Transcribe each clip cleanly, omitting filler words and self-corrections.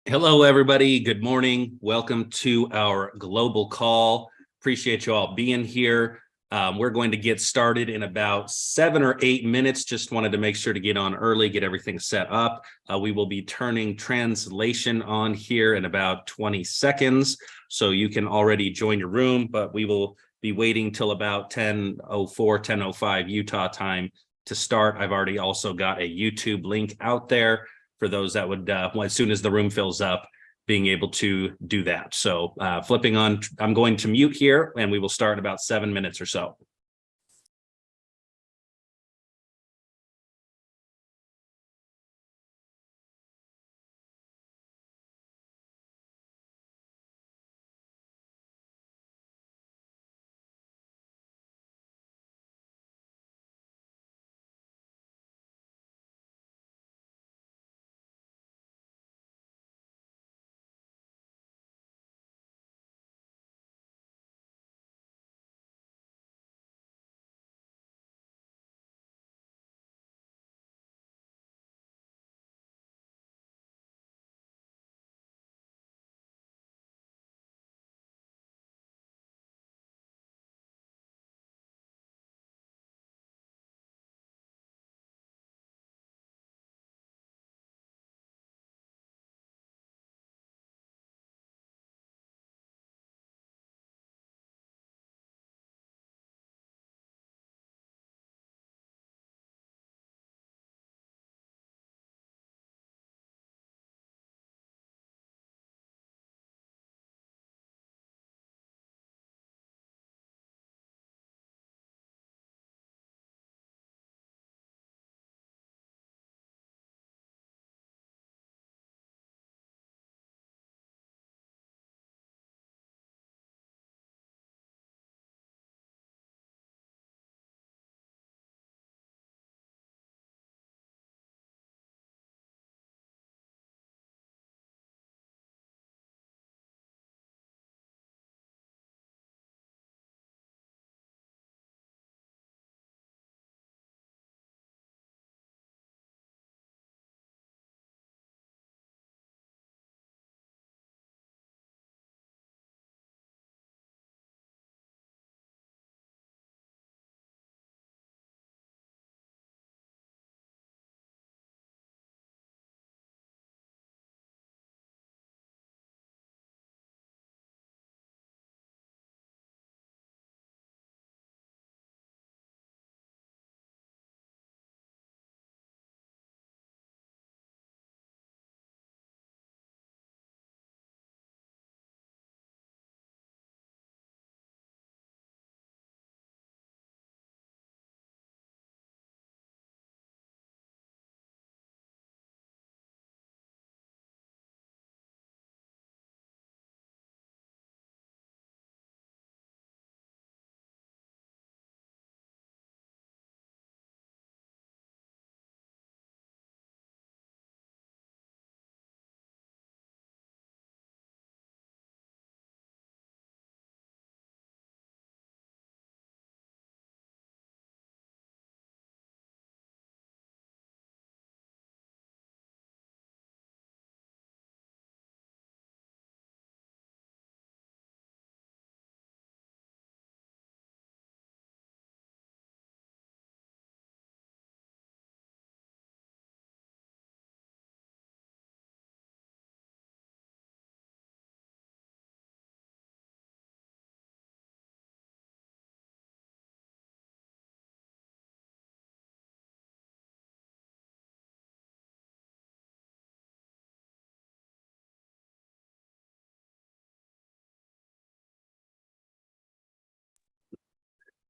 Hello, everybody. Good morning. Welcome to our global call. Appreciate you all being here. We're going to get started in about 7 or 8 minutes. Just wanted to make sure to get on early, get everything set up. We will be turning translation on here in about 20 seconds. So you can already join your room, but we will be waiting till about 10:04, 10:05 Utah time to start. I've already also got a YouTube link out there for those that would, as soon as the room fills up, being able to do that. So flipping on, I'm going to mute here and we will start in about 7 minutes or so.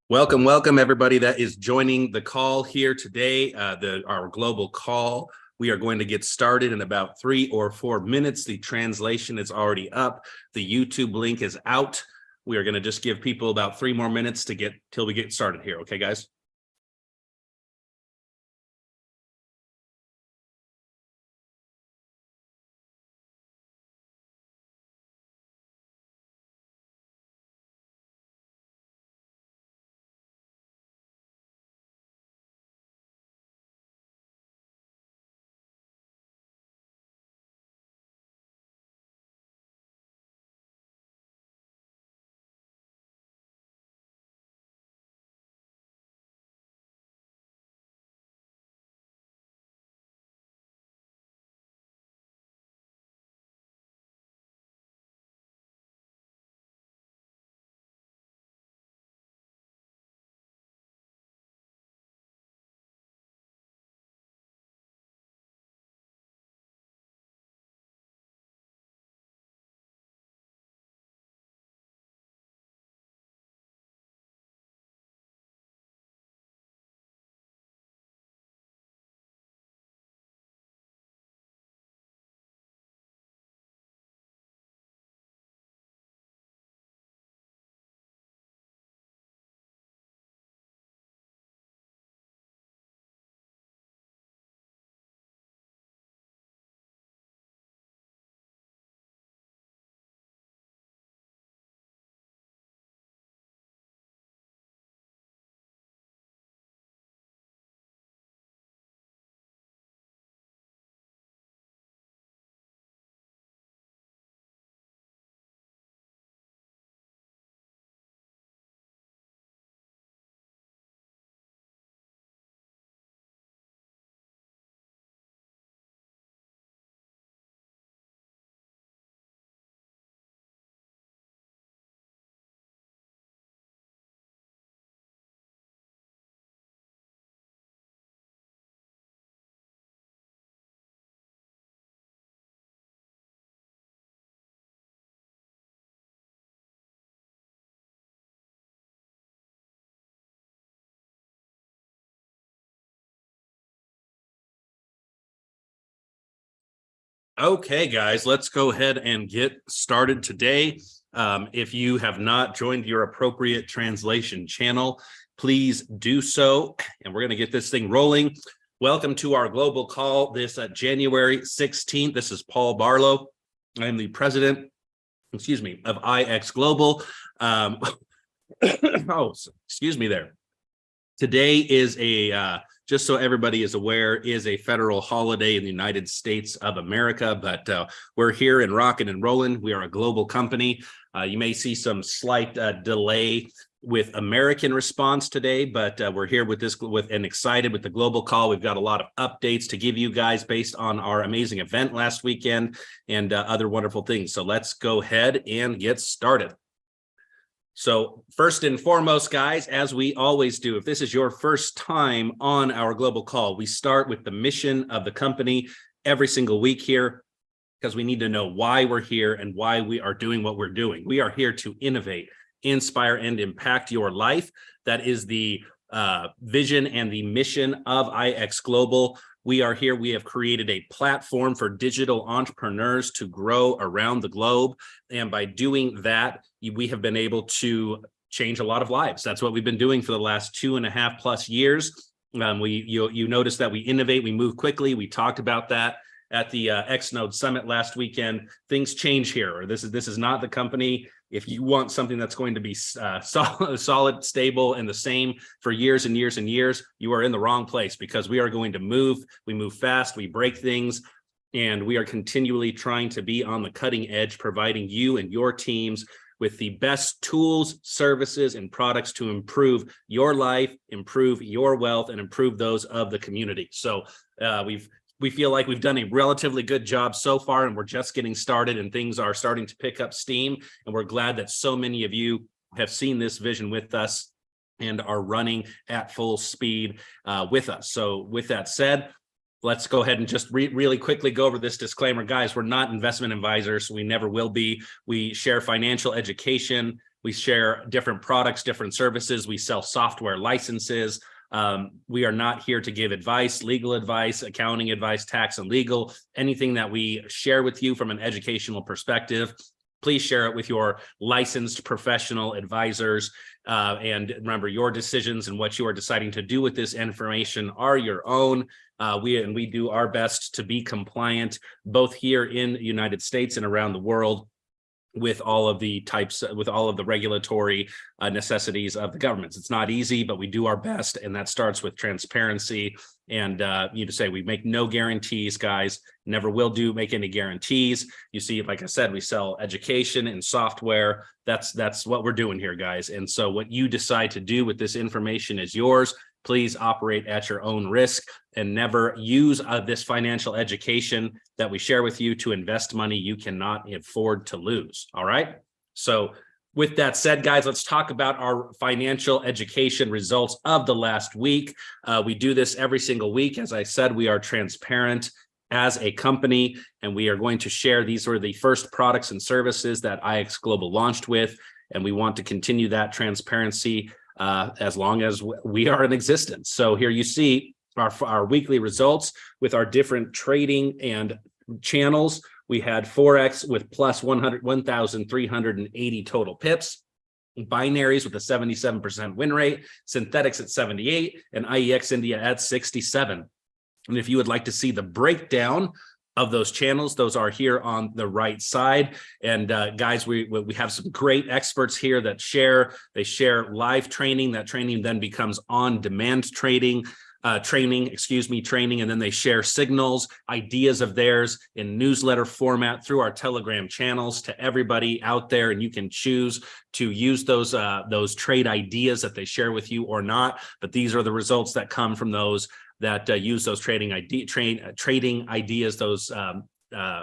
Welcome, everybody that is joining the call here today, our global call. We are going to get started in about 3 or 4 minutes. The translation is already up. The YouTube link is out. We are going to just give people about 3 more minutes to get till we get started here. Okay, guys? Okay, guys, let's go ahead and get started today. If you have not joined your appropriate translation channel, please do so. And we're going to get this thing rolling. Welcome to our global call this January 16th. This is Paul Barlow. I am the president, of IX Global. Excuse me there. Today is just so everybody is aware, is a federal holiday in the United States of America, but we're here and rocking and rolling. We are a global company. You may see some slight delay with American response today, but we're here and excited with the global call. We've got a lot of updates to give you guys based on our amazing event last weekend and other wonderful things. So let's go ahead and get started. So first and foremost, guys, as we always do, if this is your first time on our global call, we start with the mission of the company every single week here because we need to know why we're here and why we are doing what we're doing. We are here to innovate, inspire, and impact your life. That is the vision and the mission of IX Global. We are here. We have created a platform for digital entrepreneurs to grow around the globe. And by doing that, we have been able to change a lot of lives. That's what we've been doing for the last 2.5+ years. You notice that we innovate, we move quickly. We talked about that at the XNode Summit last weekend. Things change here. Or this is not the company. If you want something that's going to be solid, stable, and the same for years and years and years, you are in the wrong place because we are going to move. We move fast, we break things, and we are continually trying to be on the cutting edge, providing you and your teams with the best tools, services, and products to improve your life, improve your wealth, and improve those of the community. So we feel like we've done a relatively good job so far, and we're just getting started, and things are starting to pick up steam. And we're glad that so many of you have seen this vision with us and are running at full speed with us. So with that said, let's go ahead and just really quickly go over this disclaimer. Guys, we're not investment advisors. We never will be. We share financial education. We share different products, different services. We sell software licenses. We are not here to give advice, legal advice, accounting advice, tax and legal, anything that we share with you from an educational perspective. Please share it with your licensed professional advisors. And remember, your decisions and what you are deciding to do with this information are your own. We do our best to be compliant, both here in the United States and around the world, with all of the regulatory necessities of the governments. It's not easy, but we do our best, and that starts with transparency. And we make no guarantees, guys. Never will make any guarantees. You see, like I said, we sell education and software. That's what we're doing here, guys. And so what you decide to do with this information is yours. Please operate at your own risk and never use this financial education that we share with you to invest money you cannot afford to lose. All right. So with that said, guys, let's talk about our financial education results of the last week. We do this every single week. As I said, we are transparent as a company, and we are going to share. These were the first products and services that IX Global launched with, and we want to continue that transparency as long as we are in existence. So here you see our weekly results with our different trading and channels. We had Forex with plus 1,380 total pips, binaries with a 77% win rate, synthetics at 78, and IEX India at 67. And if you would like to see the breakdown of those channels, those are here on the right side. And guys, we have some great experts here that they share live training. That training then becomes on-demand training, and then they share signals, ideas of theirs in newsletter format through our Telegram channels to everybody out there. And you can choose to use those trade ideas that they share with you or not. But these are the results that come from those that use those trading ideas, those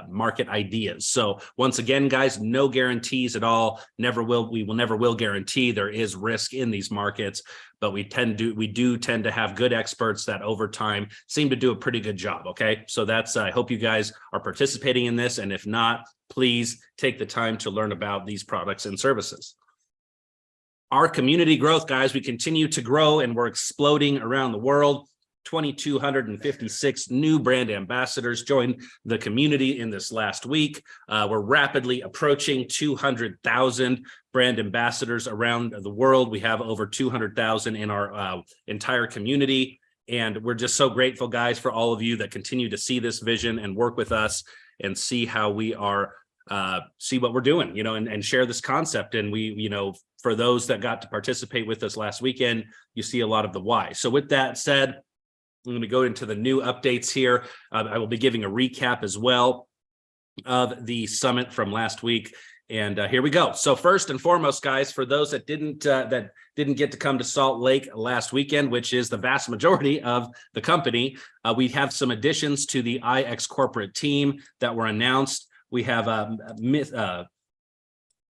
market ideas. So once again, guys, no guarantees at all. We never will guarantee. There is risk in these markets, but we do tend to have good experts that over time seem to do a pretty good job. Okay. So I hope you guys are participating in this. And if not, please take the time to learn about these products and services. Our community growth, guys, we continue to grow and we're exploding around the world. 2,256 new brand ambassadors joined the community in this last week. We're rapidly approaching 200,000 brand ambassadors around the world. We have over 200,000 in our entire community. And we're just so grateful, guys, for all of you that continue to see this vision and work with us and see how we are, see what we're doing, and share this concept. And we, for those that got to participate with us last weekend, you see a lot of the why. So with that said, I'm going to go into the new updates here. I will be giving a recap as well of the summit from last week. And here we go. So first and foremost, guys, for those that didn't get to come to Salt Lake last weekend, which is the vast majority of the company, we have some additions to the IX corporate team that were announced. We have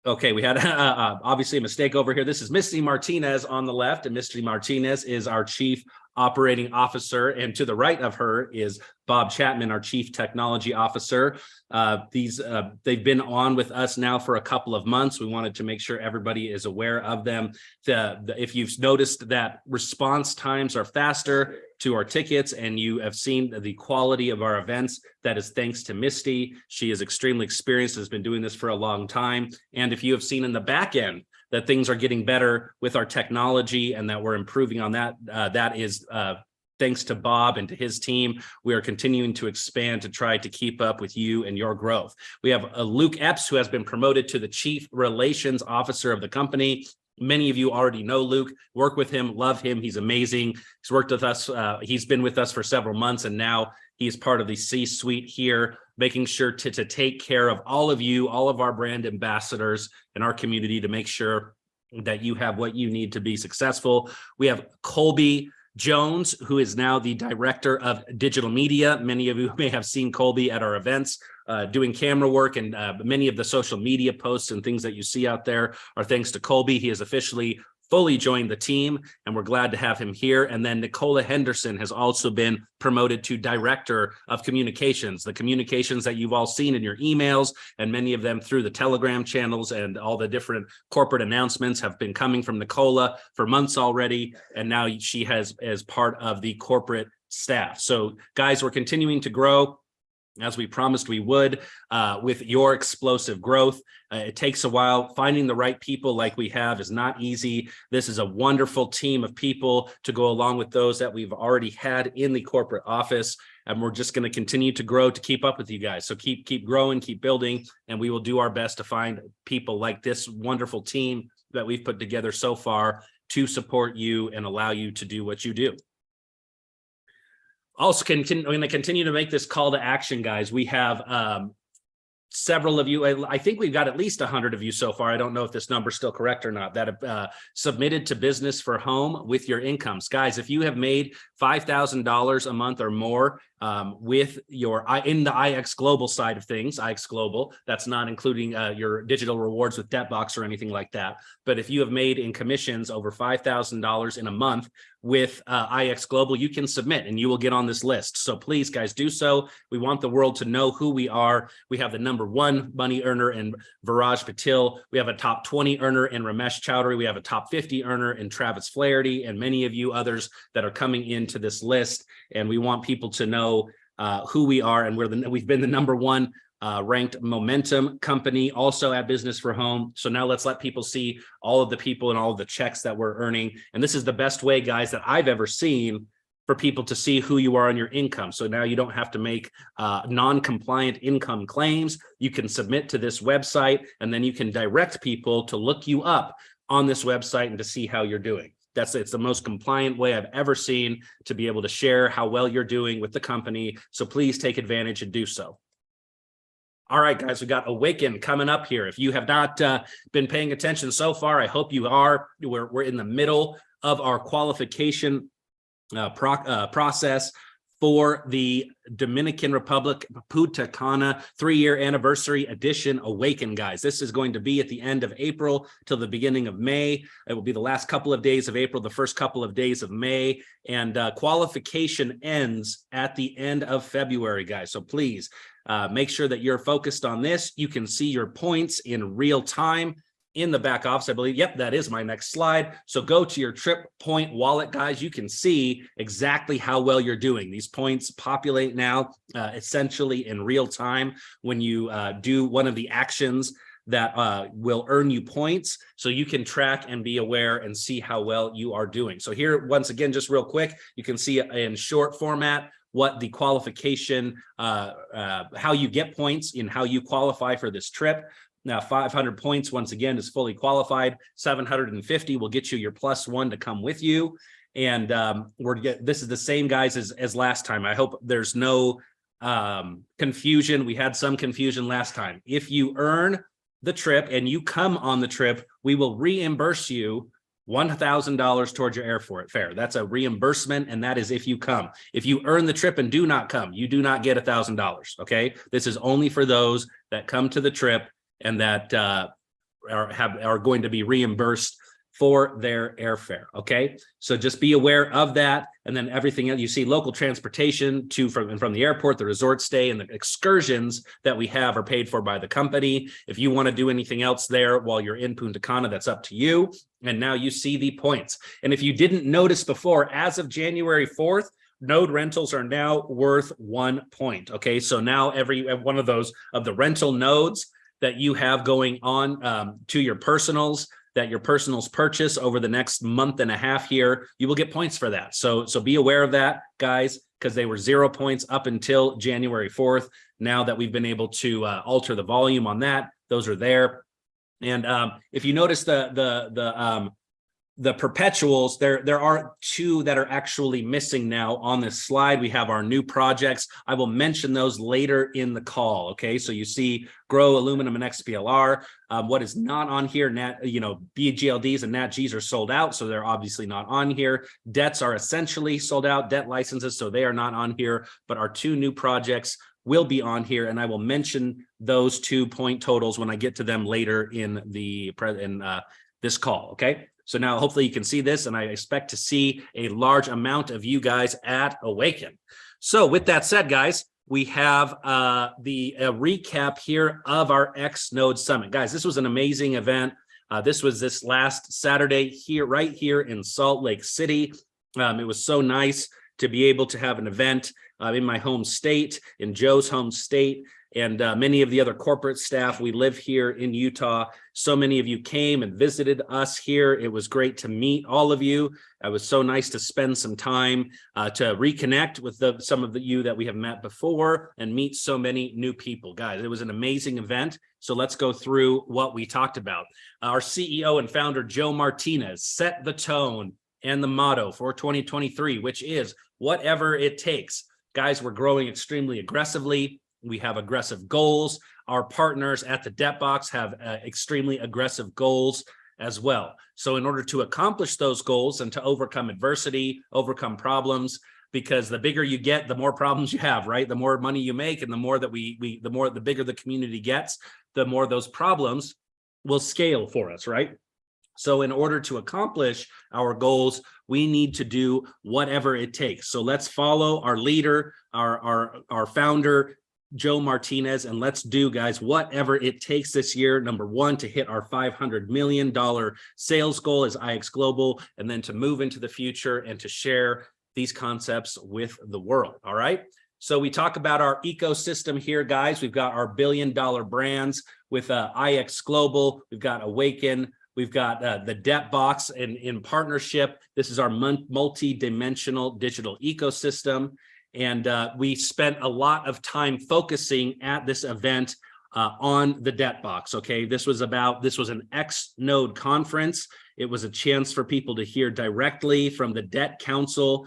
okay, we had obviously a mistake over here. This is Misty Martinez on the left, and Misty Martinez is our Chief Operating Officer, and to the right of her is Bob Chapman, our Chief Technology Officer. They've been on with us now for a couple of months. We wanted to make sure everybody is aware of them. If you've noticed that response times are faster to our tickets, and you have seen the quality of our events, that is thanks to Misty. She is extremely experienced, has been doing this for a long time. And if you have seen in the back end that things are getting better with our technology and that we're improving on that, that is thanks to Bob and to his team. We are continuing to expand to try to keep up with you and your growth. We have Luke Epps, who has been promoted to the Chief Relations Officer of the company. Many of you already know Luke, work with him, love him. He's amazing. He's worked with us. He's been with us for several months, and now he's part of the C-suite here, making sure to take care of all of you, all of our brand ambassadors in our community, to make sure that you have what you need to be successful. We have Colby Jones, who is now the Director of Digital Media. Many of you may have seen Colby at our events doing camera work, and many of the social media posts and things that you see out there are thanks to Colby. He has officially fully joined the team, and we're glad to have him here. And then Nicola Henderson has also been promoted to Director of Communications, the communications that you've all seen in your emails, and many of them through the Telegram channels, and all the different corporate announcements have been coming from Nicola for months already. And now she has as part of the corporate staff. So guys, we're continuing to grow, as we promised we would, with your explosive growth. It takes a while. Finding the right people like we have is not easy. This is a wonderful team of people to go along with those that we've already had in the corporate office. And we're just going to continue to grow to keep up with you guys. So keep growing, keep building, and we will do our best to find people like this wonderful team that we've put together so far to support you and allow you to do what you do. Also, I'm going to continue to make this call to action, guys. We have several of you, I think we've got at least 100 of you so far. I don't know if this number is still correct or not, that have submitted to Business for Home with your incomes. Guys, if you have made $5,000 a month or more with your in the IX Global side of things, IX Global, that's not including your digital rewards with Debtbox or anything like that. But if you have made in commissions over $5,000 in a month with IX Global, you can submit and you will get on this list. So please, guys, do so. We want the world to know who we are. We have the #1 money earner in Viraj Patil. We have a top 20 earner in Ramesh Chowdhury. We have a top 50 earner in Travis Flaherty, and many of you others that are coming into this list. And we want people to know who we are, and we've been the #1 ranked momentum company also at Business for Home. So now let's let people see all of the people and all of the checks that we're earning. And this is the best way, guys, that I've ever seen for people to see who you are on your income. So now you don't have to make non-compliant income claims. You can submit to this website, and then you can direct people to look you up on this website and to see how you're doing. It's the most compliant way I've ever seen to be able to share how well you're doing with the company. So please take advantage and do so. All right, guys, we got Awaken coming up here. If you have not been paying attention so far, I hope you are. We're in the middle of our qualification process for the Dominican Republic Punta Cana 3-year anniversary edition Awaken, guys. This is going to be at the end of April till the beginning of May. It will be the last couple of days of April, the first couple of days of May, and qualification ends at the end of February, guys. So please make sure that you're focused on this. You can see your points in real time in the back office, I believe. Yep, that is my next slide. So go to your Trip Point wallet, guys. You can see exactly how well you're doing. These points populate now essentially in real time when you do one of the actions that will earn you points, so you can track and be aware and see how well you are doing. So here, once again, just real quick, you can see in short format what the qualification, how you get points and how you qualify for this trip. Now, 500 points, once again, is fully qualified. 750 will get you your +1 to come with you. And this is the same, guys, as last time. I hope there's no confusion. We had some confusion last time. If you earn the trip and you come on the trip, we will reimburse you $1,000 towards your airfare. That's a reimbursement, and that is if you come. If you earn the trip and do not come, you do not get $1,000. Okay, this is only for those that come to the trip and that are going to be reimbursed for their airfare. Okay, so just be aware of that. And then everything else, you see local transportation to from the airport, the resort stay, and the excursions that we have are paid for by the company. If you want to do anything else there while you're in Punta Cana, that's up to you. And now you see the points. And if you didn't notice before, as of January 4th, node rentals are now worth 1 point. Okay, so now every one of those of the rental nodes that you have going on to your personals, that your personals purchase over the next month and a half here, you will get points for that. So be aware of that, guys, because they were 0 points up until January 4th. Now that we've been able to alter the volume on that, those are there. And if you notice the perpetuals, there are 2 that are actually missing now on this slide. We have our new projects. I will mention those later in the call. Okay, so you see Grow, Aluminum, and XPLR. What is not on here, BGLDs and NatGs are sold out, so they're obviously not on here. Debts are essentially sold out, debt licenses, so they are not on here, but our 2 new projects will be on here, and I will mention those 2 point totals when I get to them later in this call. Okay. So now hopefully you can see this, and I expect to see a large amount of you guys at Awaken. So with that said, guys, we have the recap here of our X Node Summit. Guys, this was an amazing event. This was this last Saturday here, right here in Salt Lake City. It was so nice to be able to have an event in my home state, in Joe's home state, and many of the other corporate staff. We live here in Utah. So many of you came and visited us here. It was great to meet all of you. It was so nice to spend some time to reconnect with some of you that we have met before and meet so many new people. Guys, it was an amazing event. So let's go through what we talked about. Our CEO and founder, Joe Martinez, set the tone and the motto for 2023, which is whatever it takes. Guys, we're growing extremely aggressively. We have aggressive goals. Our partners at the Debt Box have extremely aggressive goals as well. So in order to accomplish those goals and to overcome adversity, overcome problems, because the bigger you get, the more problems you have, right? The more money you make, and the more that the bigger the community gets, the more those problems will scale for us, right? So in order to accomplish our goals, we need to do whatever it takes. So let's follow our leader, our founder, Joe Martinez, and let's do, guys, whatever it takes this year. Number 1, to hit our $500 million sales goal as IX Global, and then to move into the future and to share these concepts with the world. All right. So we talk about our ecosystem here, guys. We've got our billion-dollar brands with IX Global. We've got Awaken. We've got the Debt Box in partnership. This is our multi-dimensional digital ecosystem. And we spent a lot of time focusing at this event on the Debt Box. Okay, this was an X Node conference. It was a chance for people to hear directly from the Debt Council.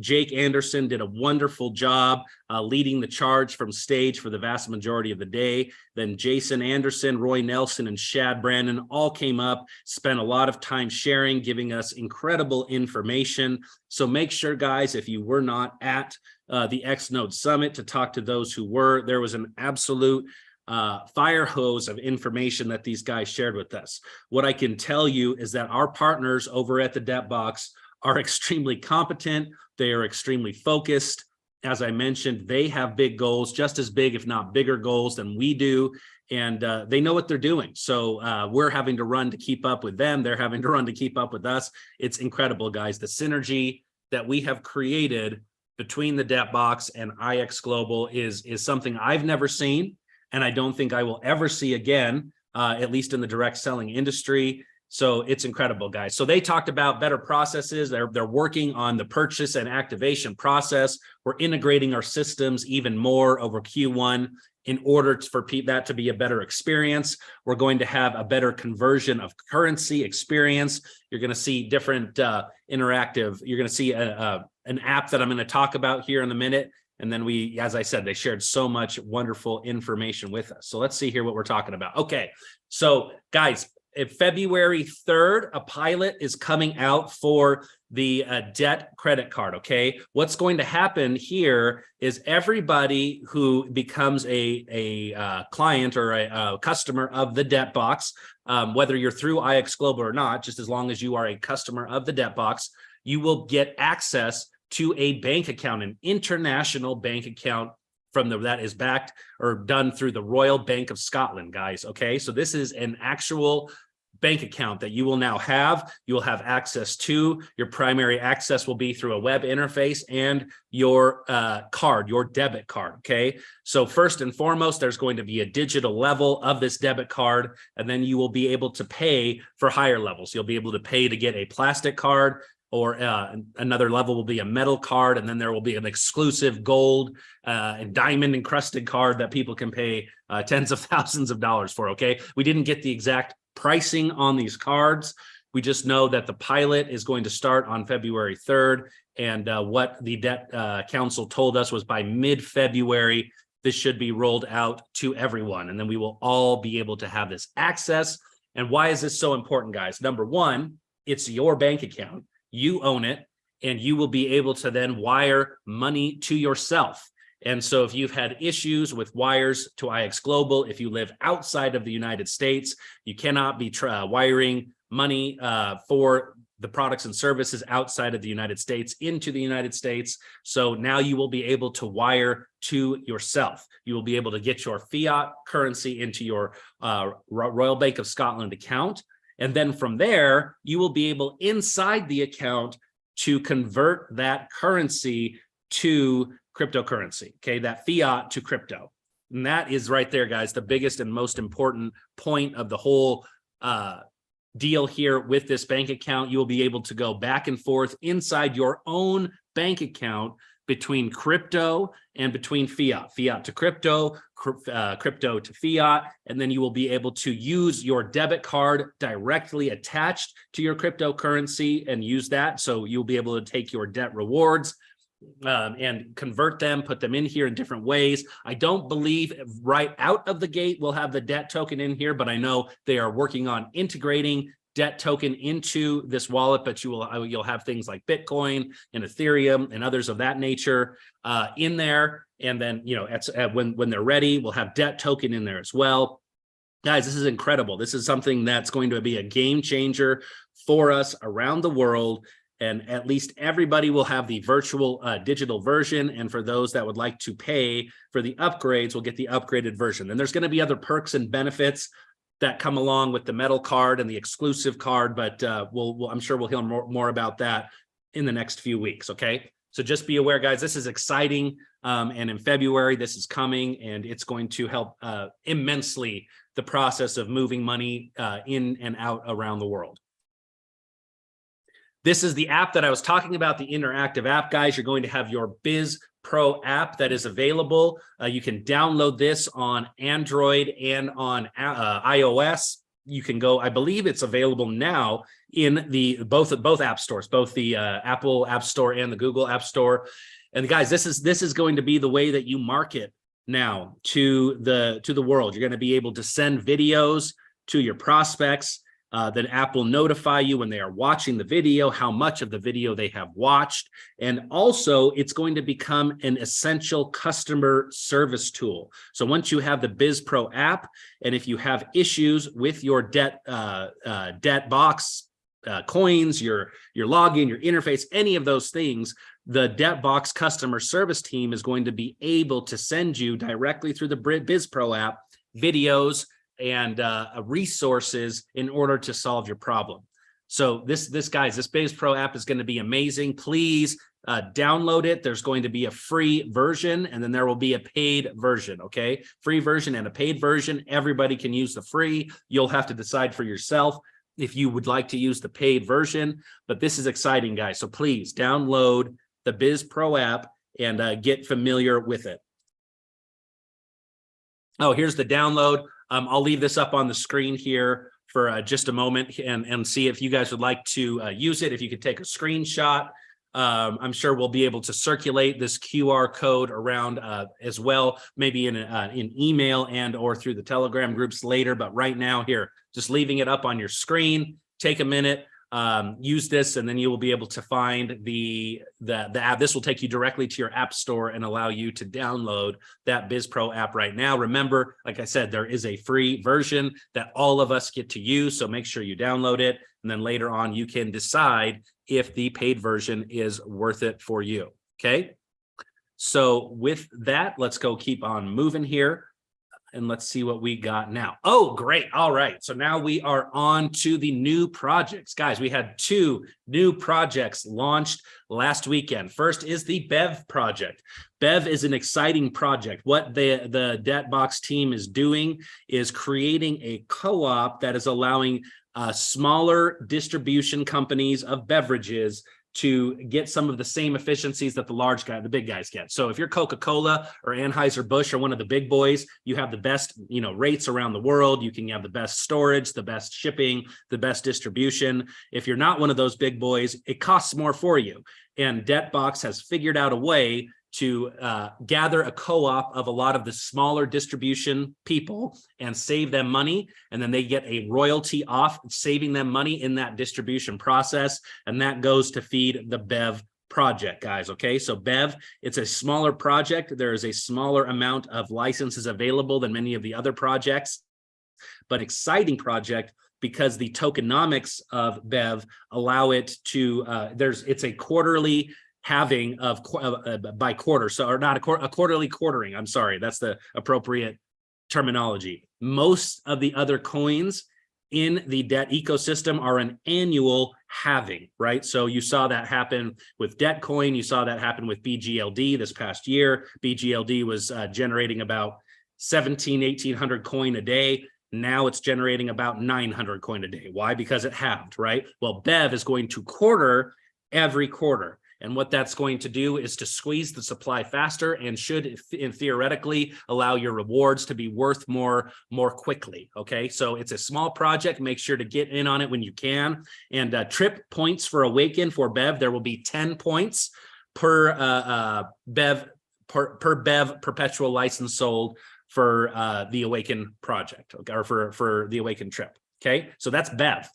Jake Anderson did a wonderful job leading the charge from stage for the vast majority of the day. Then Jason Anderson, Roy Nelson, and Shad Brandon all came up, spent a lot of time sharing, giving us incredible information. So make sure, guys, if you were not at the X Node Summit, to talk to those who were. There was an absolute fire hose of information that these guys shared with us. What I can tell you is that our partners over at the Debt Box are extremely competent. They are extremely focused, As I mentioned, they have big goals, just as big, if not bigger goals than we do. And they know what they're doing. So we're having to run to keep up with them. They're having to run to keep up with us. It's incredible, guys. The synergy that we have created between the Debt Box and IX Global is something I've never seen. And I don't think I will ever see again, at least in the direct selling industry. So it's incredible, guys. So they talked about better processes. They're working on the purchase and activation process. We're integrating our systems even more over Q1 in order for that to be a better experience. We're going to have a better conversion of currency experience. You're going to see different interactive. You're going to see an app that I'm going to talk about here in a minute. And then as I said, they shared so much wonderful information with us. So let's see here what we're talking about. Okay, so guys, February 3rd, a pilot is coming out for the debt credit card, okay? What's going to happen here is everybody who becomes a client or a customer of the Debt Box, whether you're through IX Global or not, just as long as you are a customer of the Debt Box, you will get access to a bank account, an international bank account that is backed or done through the Royal Bank of Scotland, guys, okay? So this is an actual bank account that you will now have. You will have access to. Your primary access will be through a web interface and your card, your debit card, okay? So first and foremost, there's going to be a digital level of this debit card, and then you will be able to pay for higher levels. You'll be able to pay to get a plastic card, or another level will be a metal card, and then there will be an exclusive gold and diamond encrusted card that people can pay tens of thousands of dollars for, okay? We didn't get the exact pricing on these cards. We just know that the pilot is going to start on February 3rd. And what the Debt Council told us was by mid-February, this should be rolled out to everyone. And then we will all be able to have this access. And why is this so important, guys? Number one, it's your bank account. You own it, and you will be able to then wire money to yourself. And so if you've had issues with wires to IX Global, if you live outside of the United States, you cannot be wiring money for the products and services outside of the United States into the United States. So now you will be able to wire to yourself. You will be able to get your fiat currency into your Royal Bank of Scotland account. And then from there, you will be able inside the account to convert that currency to cryptocurrency, okay, that fiat to crypto. And that is right there, guys, the biggest and most important point of the whole deal here with this bank account. You will be able to go back and forth inside your own bank account between crypto and between fiat to crypto, crypto to fiat, and then you will be able to use your debit card directly attached to your cryptocurrency and use that. So you'll be able to take your debt rewards and convert them, put them in here in different ways. I don't believe right out of the gate we'll have the debt token in here, but I know they are working on integrating debt token into this wallet, but you'll have things like Bitcoin and Ethereum and others of that nature in there. And then, when they're ready, we'll have debt token in there as well. Guys, this is incredible. This is something that's going to be a game changer for us around the world. And at least everybody will have the virtual digital version. And for those that would like to pay for the upgrades, will get the upgraded version. And there's going to be other perks and benefits that come along with the metal card and the exclusive card, but I'm sure we'll hear more about that in the next few weeks, okay? So just be aware, guys, this is exciting, and in February, this is coming, and it's going to help immensely the process of moving money in and out around the world. This is the app that I was talking about, the interactive app, guys. You're going to have your Biz Pro app that is available. You can download this on Android and on iOS. You can go, I believe it's available now in both app stores, both the Apple App Store and the Google App Store. And guys, this is going to be the way that you market now to the world. You're going to be able to send videos to your prospects. Then app will notify you when they are watching the video, how much of the video they have watched. And also, it's going to become an essential customer service tool. So once you have the Biz Pro app, and if you have issues with your debt box, coins, your login, your interface, any of those things, the DebtBox customer service team is going to be able to send you directly through the Biz Pro app videos and resources in order to solve your problem. So this Biz Pro app is going to be amazing. Please download it. There's going to be a free version, and then there will be a paid version. Okay, free version and a paid version. Everybody can use the free. You'll have to decide for yourself if you would like to use the paid version, but this is exciting, guys. So please download the Biz Pro app and get familiar with it. Oh, here's the download. I'll leave this up on the screen here for just a moment and see if you guys would like to use it. If you could take a screenshot, I'm sure we'll be able to circulate this QR code around as well, maybe in email and or through the Telegram groups later. But right now here, just leaving it up on your screen. Take a minute, use this, and then you will be able to find the app. This will take you directly to your app store and allow you to download that Biz Pro app right now. Remember, like I said, there is a free version that all of us get to use, so make sure you download it, and then later on you can decide if the paid version is worth it for you. Okay, so with that, let's go keep on moving here. And let's see what we got now. Oh, great. All right. So now we are on to the new projects. Guys, we had 2 new projects launched last weekend. First is the Bev project. Bev is an exciting project. What the DebtBox team is doing is creating a co-op that is allowing smaller distribution companies of beverages to get some of the same efficiencies that the big guys get. So if you're Coca-Cola or Anheuser-Busch or one of the big boys, you have the best, rates around the world. You can have the best storage, the best shipping, the best distribution. If you're not one of those big boys, it costs more for you. And DebtBox has figured out a way to gather a co-op of a lot of the smaller distribution people and save them money. And then they get a royalty off saving them money in that distribution process. And that goes to feed the Bev project, guys. Okay, so Bev, it's a smaller project. There is a smaller amount of licenses available than many of the other projects, but exciting project because the tokenomics of Bev allow it to, it's a quarterly halving of by quarter, so or not a quarterly quartering. I'm sorry, that's the appropriate terminology. Most of the other coins in the debt ecosystem are an annual halving, right? So you saw that happen with Detcoin. You saw that happen with BGLD this past year. BGLD was generating about 1,800 coin a day. Now it's generating about 900 coin a day. Why? Because it halved, right? Well, Bev is going to quarter every quarter. And what that's going to do is to squeeze the supply faster and should theoretically allow your rewards to be worth more quickly. Okay, so it's a small project. Make sure to get in on it when you can. And trip points for Awaken for Bev, there will be 10 points per Bev per Bev perpetual license sold for the Awaken project, or for the Awaken trip. Okay, so that's Bev.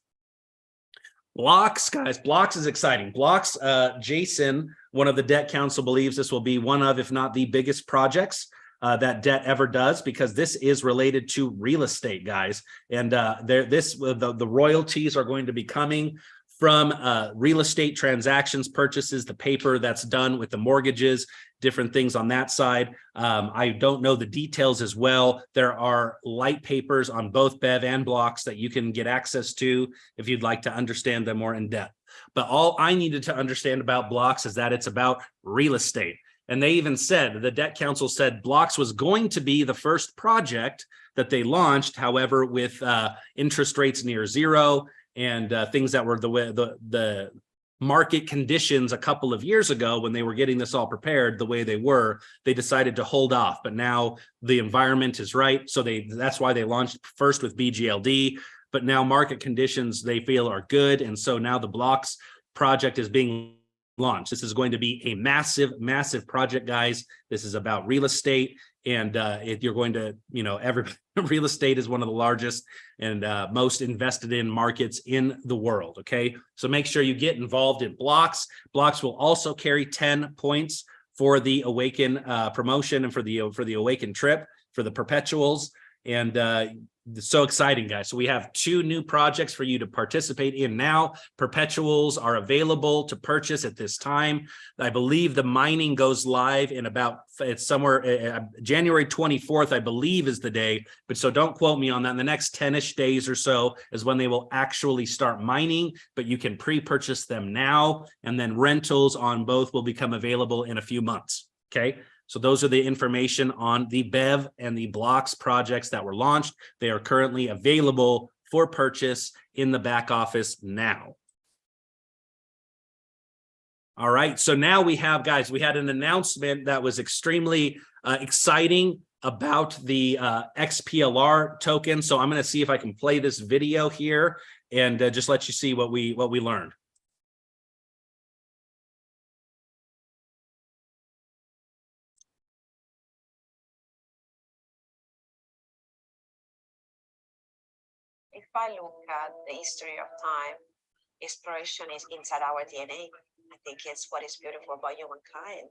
Blocks, guys, Blocks is exciting. Blocks, Jason, one of the Debt Council, believes this will be one of, if not the biggest projects that Debt ever does, because this is related to real estate, guys. And the royalties are going to be coming from real estate transactions, purchases, the paper that's done with the mortgages, different things on that side. I don't know the details as well. There are light papers on both Bev and Blocks that you can get access to if you'd like to understand them more in depth. But all I needed to understand about Blocks is that it's about real estate. And they even said, the Debt Council said Blocks was going to be the first project that they launched. However, with interest rates near zero and things that were the market conditions a couple of years ago when they were getting this all prepared the way they were, they decided to hold off. But now the environment is right. So that's why they launched first with BGLD. But now market conditions they feel are good. And so now the Blocks project is being launched. This is going to be a massive, massive project, guys. This is about real estate. And if you're going to, real estate is one of the largest and most invested in markets in the world. Okay, so make sure you get involved in Blocks. Blocks will also carry 10 points for the Awaken promotion and for the Awaken trip for the perpetuals. And so exciting, guys. So we have 2 new projects for you to participate in now. Perpetuals are available to purchase at this time. I believe the mining goes live in about, it's somewhere January 24th, I believe is the day. But so don't quote me on that. In the next 10-ish days or so is when they will actually start mining, but you can pre-purchase them now. And then rentals on both will become available in a few months. Okay. So those are the information on the BEV and the Blocks projects that were launched. They are currently available for purchase in the back office now. All right, so now we have, guys, we had an announcement that was extremely exciting about the XPLR token. So I'm going to see if I can play this video here and just let you see what we learned. If I look at the history of time, exploration is inside our DNA. I think it's what is beautiful about humankind.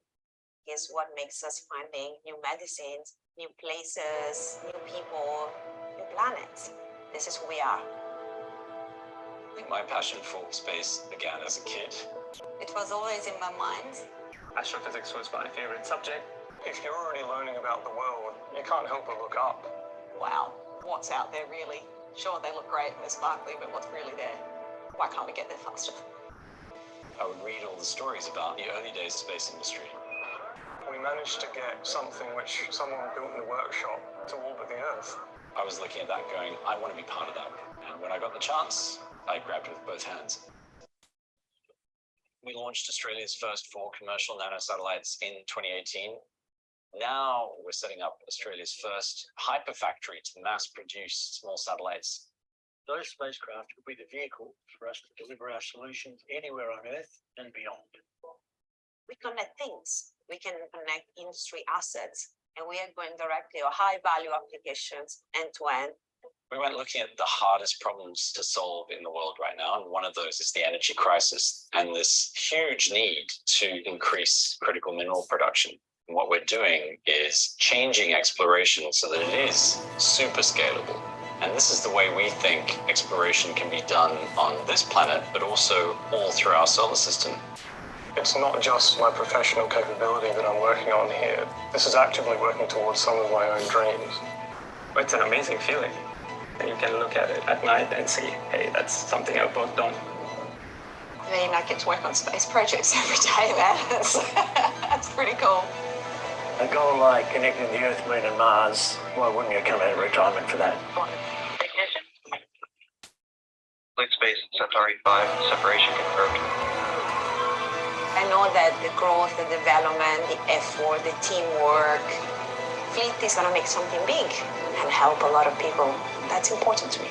It's what makes us finding new medicines, new places, new people, new planets. This is who we are. I think my passion for space began as a kid. It was always in my mind. Astrophysics was my favorite subject. If you're already learning about the world, you can't help but look up. Wow, what's out there really? Sure, they look great and they're sparkly, but what's really there? Why can't we get there faster? I would read all the stories about the early days of space industry. We managed to get something which someone built in a workshop to orbit the Earth. I was looking at that going, I want to be part of that. And when I got the chance, I grabbed it with both hands. We launched Australia's first 4 commercial nanosatellites in 2018. Now we're setting up Australia's first hyperfactory to mass produce small satellites. Those spacecraft will be the vehicle for us to deliver our solutions anywhere on Earth and beyond. We connect things. We can connect industry assets, and we are going directly to high value applications end to end. We went looking at the hardest problems to solve in the world right now, and one of those is the energy crisis and this huge need to increase critical mineral production. And what we're doing is changing exploration so that it is super scalable. And this is the way we think exploration can be done on this planet, but also all through our solar system. It's not just my professional capability that I'm working on here. This is actively working towards some of my own dreams. It's an amazing feeling. And you can look at it at night and see, hey, that's something I've both done. I mean, I get to work on space projects every day, man. That's pretty cool. A goal like connecting the Earth, Moon and Mars, why wouldn't you come out of retirement for that? Fleet Space Centauri 5 separation confirmed. I know that the growth, the development, the effort, the teamwork, Fleet is going to make something big and help a lot of people. That's important to me.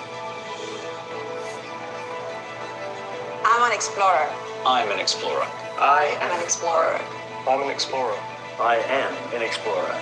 I'm an explorer. I'm an explorer. I am an explorer. I'm an explorer. I am an explorer.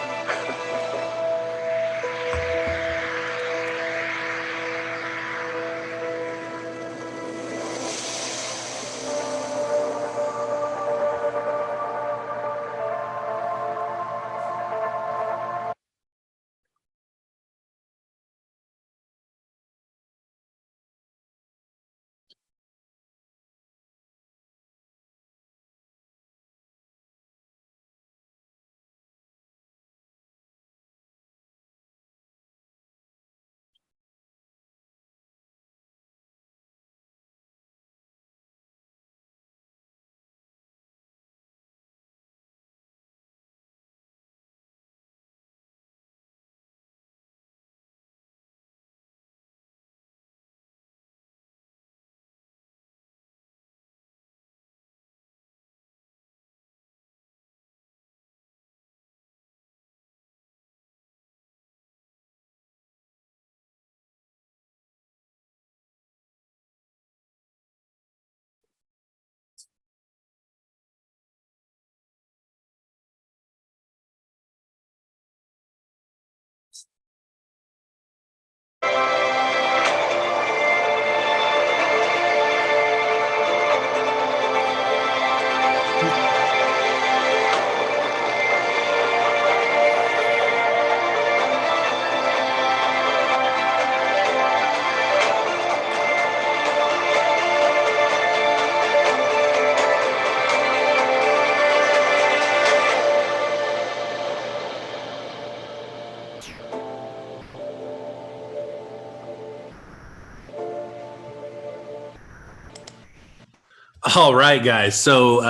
All right, guys. So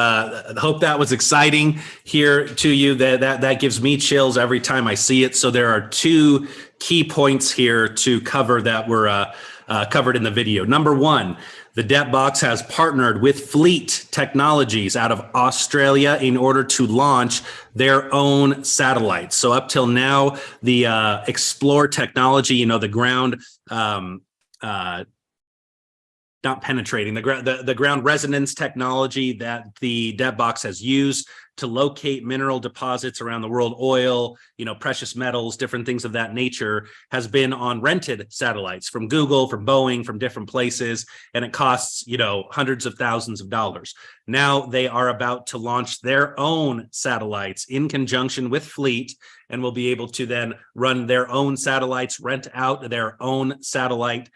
hope that was exciting here to you. That gives me chills every time I see it. So there are two key points here to cover that were covered in the video. Number one, the DebtBox has partnered with Fleet Technologies out of Australia in order to launch their own satellites. So up till now, the Explore technology, the ground not penetrating the ground resonance technology that the DebtBox has used to locate mineral deposits around the world, oil, precious metals, different things of that nature, has been on rented satellites from Google, from Boeing, from different places, and it costs, hundreds of thousands of dollars. Now they are about to launch their own satellites in conjunction with Fleet, and will be able to then run their own satellites, rent out their own satellite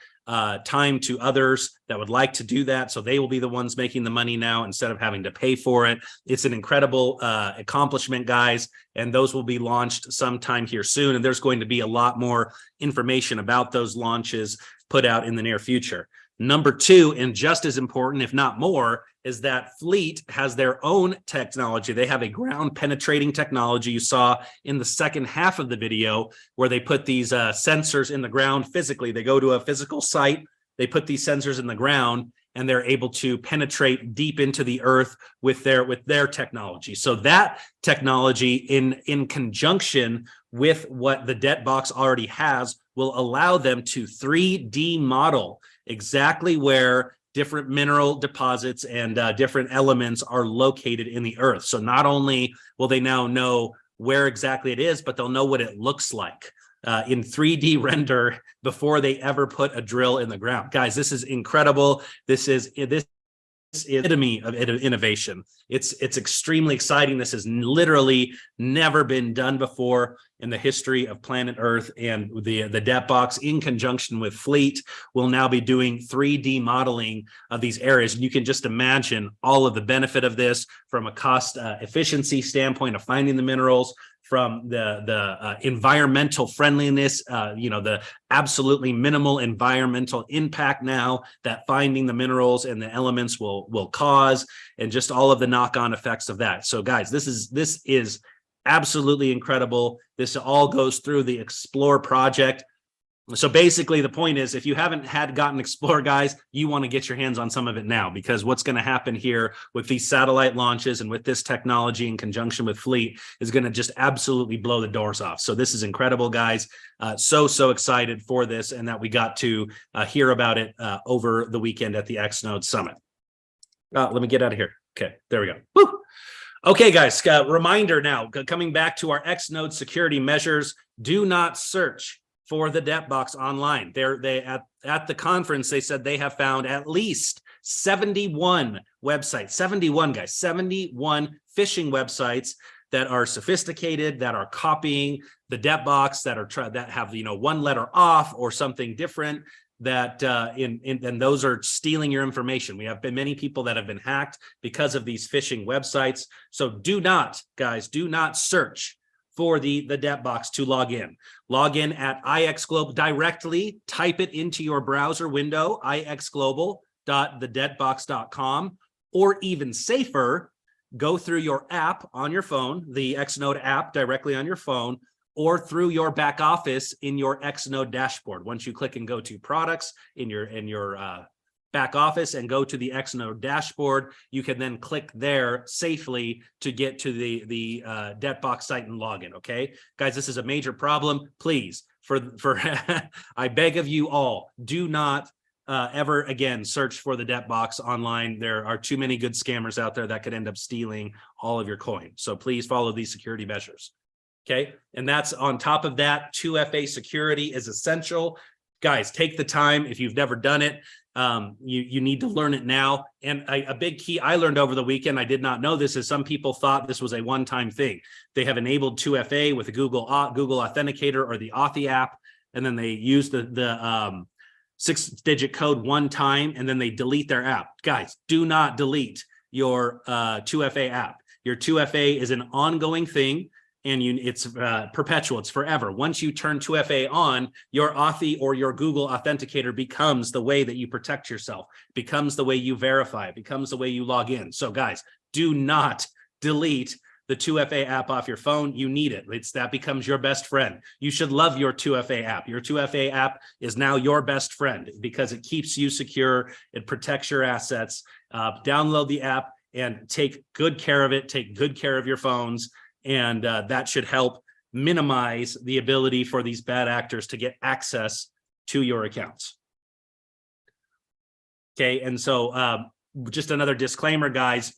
time to others that would like to do that. So they will be the ones making the money now instead of having to pay for it. It's an incredible accomplishment, guys, and those will be launched sometime here soon. And there's going to be a lot more information about those launches put out in the near future. Number two, and just as important, if not more, is that Fleet has their own technology. They have a ground penetrating technology you saw in the second half of the video, where they put these sensors in the ground physically. They go to a physical site, they put these sensors in the ground, and they're able to penetrate deep into the earth with their technology. So that technology in conjunction with what the DebtBox already has will allow them to 3D model exactly where different mineral deposits and different elements are located in the earth. So not only will they now know where exactly it is, but they'll know what it looks like in 3D render before they ever put a drill in the ground. Guys, this is incredible. This is epitome of innovation. It's extremely exciting. This has literally never been done before in the history of planet Earth, and the DebtBox in conjunction with Fleet will now be doing 3D modeling of these areas. And you can just imagine all of the benefit of this from a cost efficiency standpoint of finding the minerals, from the environmental friendliness, the absolutely minimal environmental impact now that finding the minerals and the elements will cause, and just all of the knock-on effects of that. So guys, this is absolutely incredible. This all goes through the Explore project. So basically the point is, if you haven't gotten Explore, guys, you want to get your hands on some of it now, because what's going to happen here with these satellite launches and with this technology in conjunction with Fleet is going to just absolutely blow the doors off. So this is incredible, guys. So excited for this, and that we got to hear about it over the weekend at the XNode Summit. Let me get out of here. Okay, there we go. Woo! Okay, guys, reminder now, coming back to our XNode security measures, do not search for the DebtBox online. At the conference, they said they have found at least 71 websites, 71 guys, 71 phishing websites that are sophisticated, that are copying the DebtBox, that have one letter off or something different, that and those are stealing your information. We have been many people that have been hacked because of these phishing websites. So do not, guys, do not search for the DebtBox to log in. Log in at IXGlobal directly, type it into your browser window, ixglobal.thedebtbox.com, or even safer, go through your app on your phone, the XNode app directly on your phone, or through your back office in your XNode dashboard. Once you click and go to products in your back office and go to the XNode dashboard, you can then click there safely to get to the DebtBox site and log in. Okay, guys, this is a major problem. Please, for I beg of you all, do not ever again search for the DebtBox online. There are too many good scammers out there that could end up stealing all of your coin. So please follow these security measures. Okay, and that's on top of that, 2FA security is essential. Guys, take the time. If you've never done it, you need to learn it now. And a big key I learned over the weekend, I did not know this, is some people thought this was a one-time thing. They have enabled 2FA with a Google Authenticator or the Authy app, and then they use the 6-digit code one time, and then they delete their app. Guys, do not delete your 2FA app. Your 2FA is an ongoing thing. and it's perpetual, it's forever. Once you turn 2FA on, your Authy or your Google Authenticator becomes the way that you protect yourself, becomes the way you verify, becomes the way you log in. So guys, do not delete the 2FA app off your phone. You need it. That becomes your best friend. You should love your 2FA app. Your 2FA app is now your best friend because it keeps you secure. It protects your assets. Download the app and take good care of it. Take good care of your phones. And that should help minimize the ability for these bad actors to get access to your accounts. Okay, and so just another disclaimer, guys.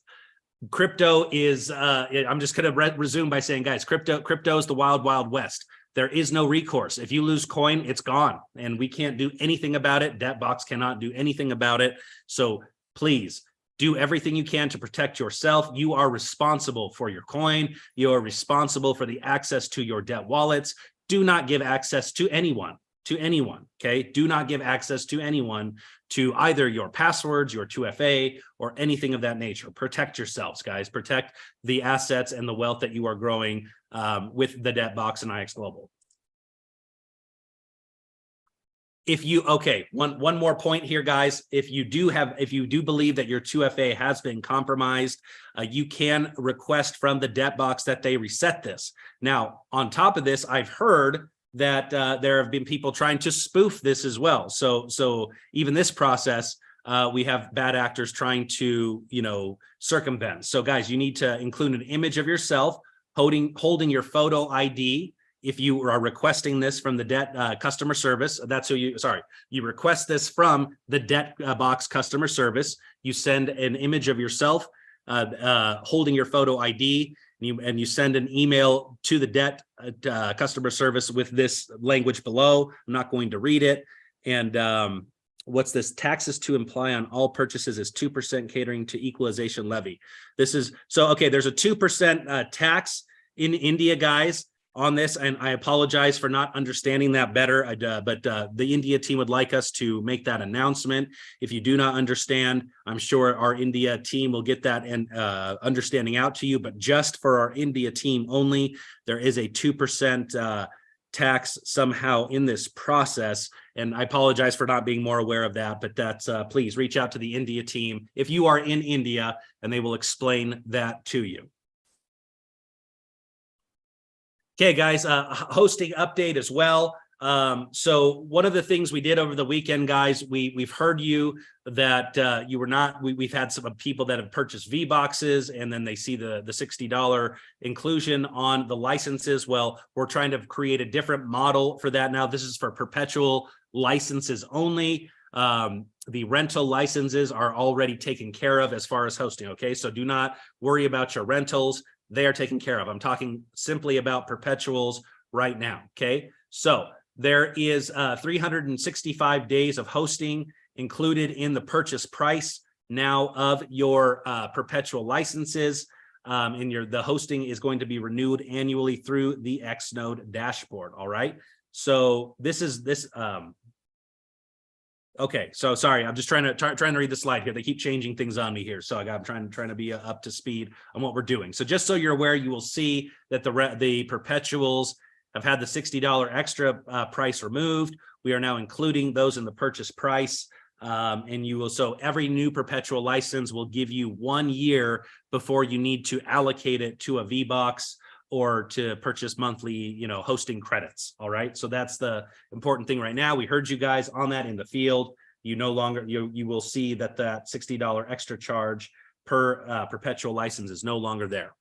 Crypto is, I'm just going to resume by saying, guys, crypto is the wild, wild west. There is no recourse. If you lose coin, it's gone, and we can't do anything about it. Debtbox cannot do anything about it. So please do everything you can to protect yourself. You are responsible for your coin. You are responsible for the access to your debt wallets. Do not give access to anyone. Okay? Do not give access to anyone to either your passwords, your 2FA, or anything of that nature. Protect yourselves, guys. Protect the assets and the wealth that you are growing with the Debtbox and IX Global. One more point here, guys. If you do believe that your 2FA has been compromised, you can request from the Debtbox that they reset this. Now, on top of this, I've heard that there have been people trying to spoof this as well. So even this process, we have bad actors trying to, circumvent. So guys, you need to include an image of yourself holding your photo ID. If you are requesting this from the debt customer service, you request this from the Debtbox customer service. You send an image of yourself holding your photo ID, and you send an email to the debt customer service with this language below. I'm not going to read it. And what's this? Taxes to imply on all purchases is 2% catering to equalization levy. This is there's a 2% tax in India, guys, on this, and I apologize for not understanding that better, but the India team would like us to make that announcement. If you do not understand, I'm sure our India team will get that and understanding out to you, but just for our India team only, there is a 2% tax somehow in this process, and I apologize for not being more aware of that, but that's please reach out to the India team if you are in India, and they will explain that to you. Okay, guys, hosting update as well. So one of the things we did over the weekend, guys, we've heard you that you were not, we've had some people that have purchased V-Boxes and then they see the $60 inclusion on the licenses. Well, we're trying to create a different model for that now. This is for perpetual licenses only. The rental licenses are already taken care of as far as hosting, okay? So do not worry about your rentals. They are taken care of. I'm talking simply about perpetuals right now, okay? So there is 365 days of hosting included in the purchase price now of your perpetual licenses, and the hosting is going to be renewed annually through the Xnode dashboard, all right? So okay, so sorry, I'm just trying to read the slide here. They keep changing things on me here, so I'm trying to be up to speed on what we're doing. So just so you're aware, you will see that the perpetuals have had the $60 extra price removed. We are now including those in the purchase price, and you will. So every new perpetual license will give you 1 year before you need to allocate it to a V-Box or to purchase monthly, hosting credits. All right. So that's the important thing right now. We heard you guys on that in the field. You no longer, you will see that $60 extra charge per perpetual license is no longer there.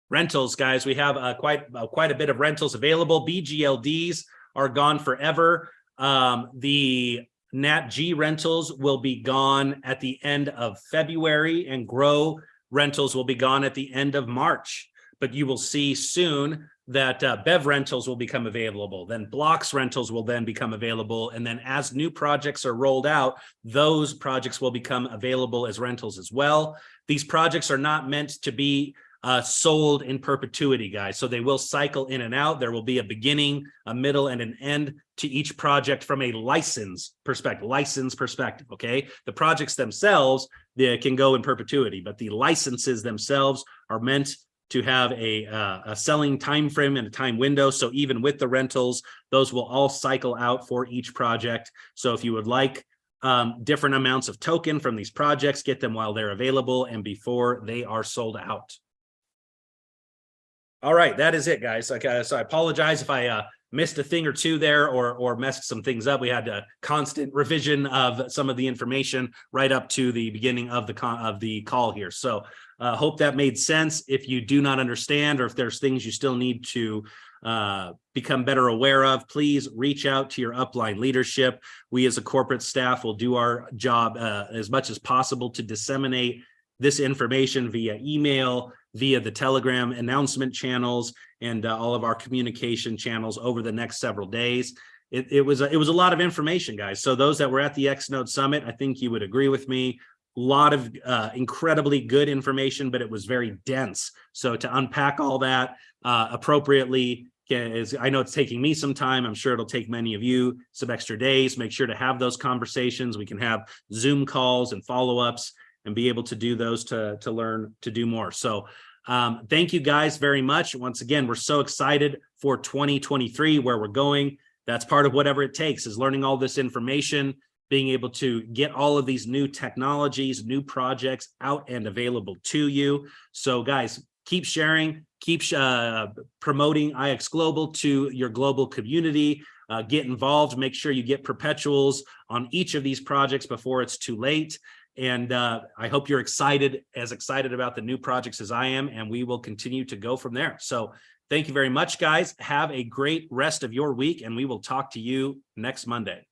Rentals, guys, we have quite a bit of rentals available. BGLDs are gone forever. The NatG rentals will be gone at the end of February, and Grow rentals will be gone at the end of March. But you will see soon that Bev rentals will become available. Then Blocks rentals will then become available. And then as new projects are rolled out, those projects will become available as rentals as well. These projects are not meant to be sold in perpetuity, guys. So they will cycle in and out. There will be a beginning, a middle, and an end to each project from a license perspective, okay? The projects themselves, they can go in perpetuity, but the licenses themselves are meant to have a selling time frame and a time window. So even with the rentals, those will all cycle out for each project. So if you would like different amounts of token from these projects, get them while they're available and before they are sold out. All right, that is it, guys. Okay, so I apologize if I missed a thing or two there or messed some things up. We had a constant revision of some of the information right up to the beginning of the call here. So hope that made sense. If you do not understand or if there's things you still need to become better aware of, please reach out to your upline leadership. We as a corporate staff will do our job as much as possible to disseminate this information via email, via the Telegram announcement channels, and all of our communication channels over the next several days. It was a lot of information, guys. So those that were at the XNode Summit, I think you would agree with me. A lot of incredibly good information, but it was very dense. So to unpack all that appropriately, I know it's taking me some time. I'm sure it'll take many of you some extra days. Make sure to have those conversations. We can have Zoom calls and follow-ups and be able to do those to learn to do more. So thank you guys very much. Once again, we're so excited for 2023, where we're going. That's part of whatever it takes, is learning all this information, being able to get all of these new technologies, new projects out and available to you. So guys, keep sharing, keep promoting IX Global to your global community. Get involved, make sure you get perpetuals on each of these projects before it's too late. And I hope you're excited about the new projects as I am, and we will continue to go from there. So thank you very much, guys. Have a great rest of your week, and we will talk to you next Monday.